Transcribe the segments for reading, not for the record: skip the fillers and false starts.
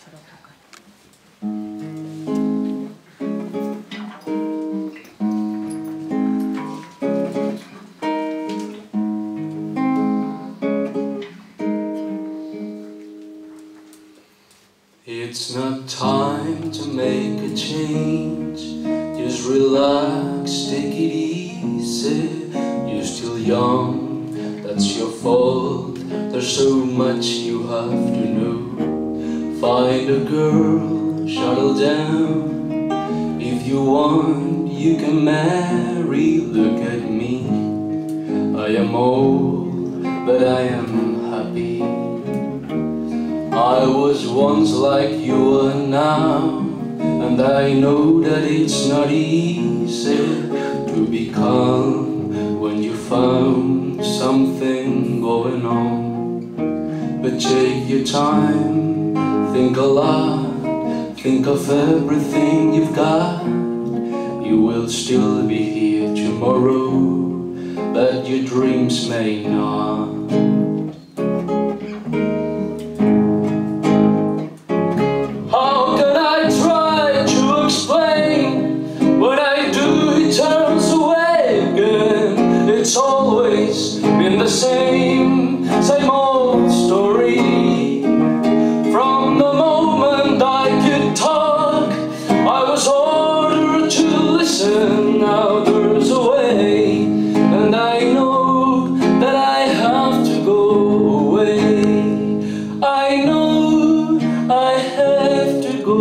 가도록 할 거예요. It's not time to make a change. Just relax, take it easy. You're still young, that's your fault. There's so much you have to know. Find a girl, settle down. If you want, you can marry. Look at me, I am old, but I am happy. I was once like you are now, and I know that it's not easy to be calm when you found something going on. But take your time, think a lot, think of everything you've got. You will still be here tomorrow, but your dreams may not. It's always been the same old story. From the moment I could talk, I was ordered to listen. Now there's a way, and I know that I have to go away. I know I have to go.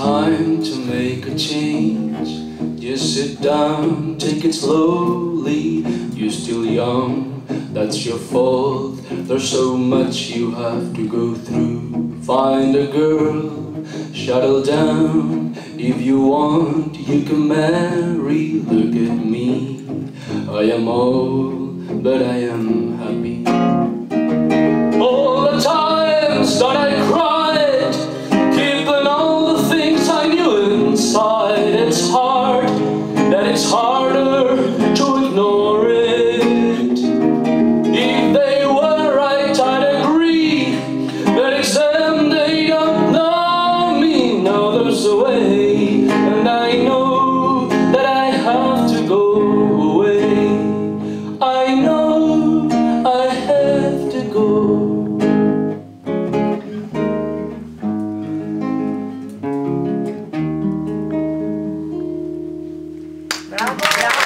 Time to make a change. Just sit down, take it slowly. You're still young, that's your fault. There's so much you have to go through. Find a girl, settle down. If you want, you can marry. Look at me, I am old, but I am happy. All the times that I cried, keeping all the things I knew inside. It's hard, that it's harder to ignore it. If they were right, I'd agree, but it's them, they don't know me. Now there's a way, and I know that I have to go away. I know I have to go. Bravo!